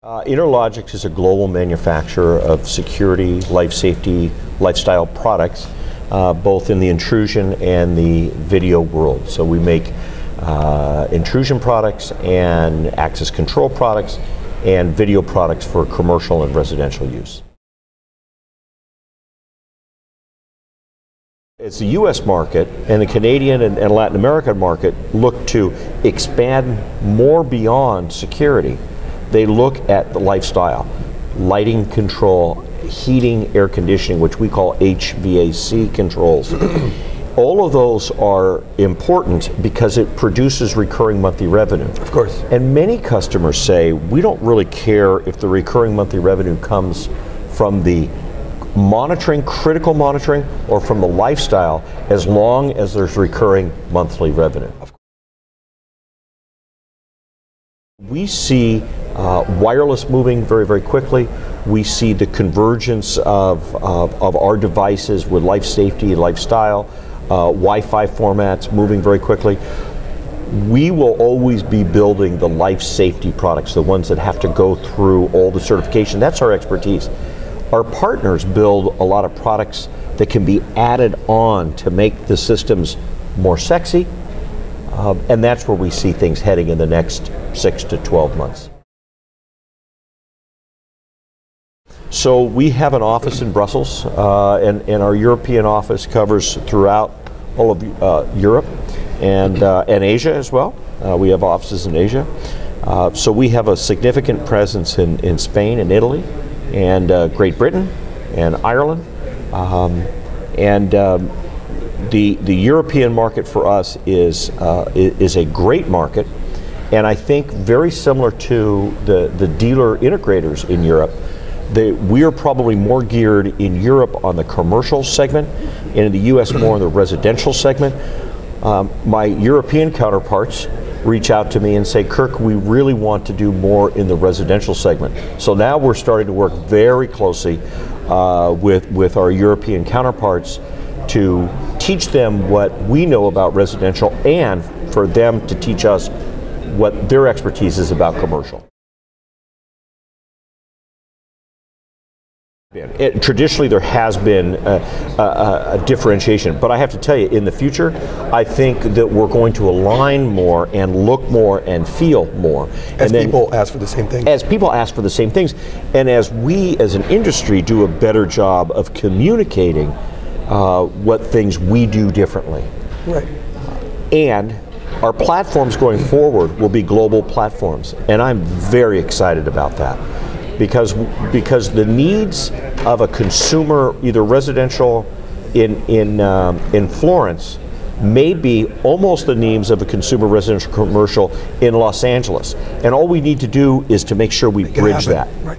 Interlogix is a global manufacturer of security, life safety, lifestyle products, both in the intrusion and the video world. So we make intrusion products and access control products and video products for commercial and residential use. As the US market and the Canadian and Latin American market look to expand more beyond security, they look at the lifestyle, lighting control, heating, air conditioning, which we call HVAC controls. All of those are important because it produces recurring monthly revenue. Of course. And many customers say, we don't really care if the recurring monthly revenue comes from the monitoring, critical monitoring, or from the lifestyle, as long as there's recurring monthly revenue. We see wireless moving very, very quickly. We see the convergence of our devices with life safety and lifestyle, Wi-Fi formats moving very quickly. We will always be building the life safety products, the ones that have to go through all the certification. That's our expertise. Our partners build a lot of products that can be added on to make the systems more sexy, and that's where we see things heading in the next 6 to 12 months. So we have an office in Brussels, and our European office covers throughout all of Europe and Asia as well. We have offices in Asia. So we have a significant presence in Spain and Italy and Great Britain and Ireland. The European market for us is a great market, and I think very similar to the dealer integrators in Europe. We are probably more geared in Europe on the commercial segment, and in the US more on the residential segment. My European counterparts reach out to me and say, Kirk, we really want to do more in the residential segment. So now we're starting to work very closely with our European counterparts to teach them what we know about residential and for them to teach us what their expertise is about commercial. Traditionally, there has been a differentiation, but I have to tell you, in the future, I think that we're going to align more and look more and feel more. As people ask for the same things. As people ask for the same things, and as we as an industry do a better job of communicating what things we do differently. Right. And our platforms going forward will be global platforms, and I'm very excited about that. Because the needs of a consumer, either residential in Florence, may be almost the needs of a consumer residential commercial in Los Angeles. And all we need to do is to make sure we bridge that. Right.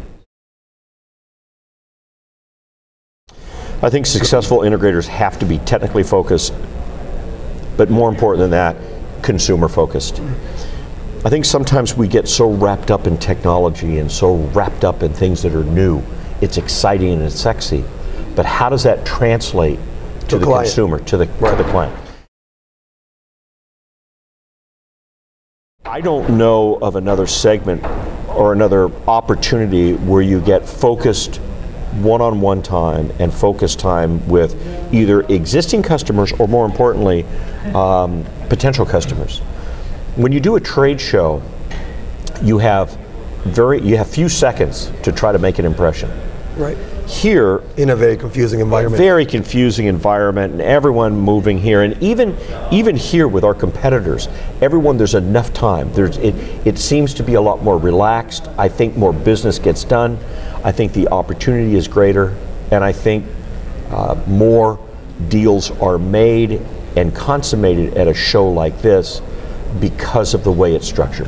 I think successful integrators have to be technically focused, but more important than that, consumer focused. I think sometimes we get so wrapped up in technology and so wrapped up in things that are new. It's exciting and it's sexy, but how does that translate to the consumer, to the client? I don't know of another segment or another opportunity where you get focused one-on-one time and focused time with either existing customers or, more importantly, potential customers. When you do a trade show, you have few seconds to try to make an impression. Right. Here, in a very confusing environment. Very confusing environment, and everyone moving here, and even here with our competitors, there's enough time. It seems to be a lot more relaxed. I think more business gets done. I think the opportunity is greater, and I think more deals are made and consummated at a show like this because of the way it's structured.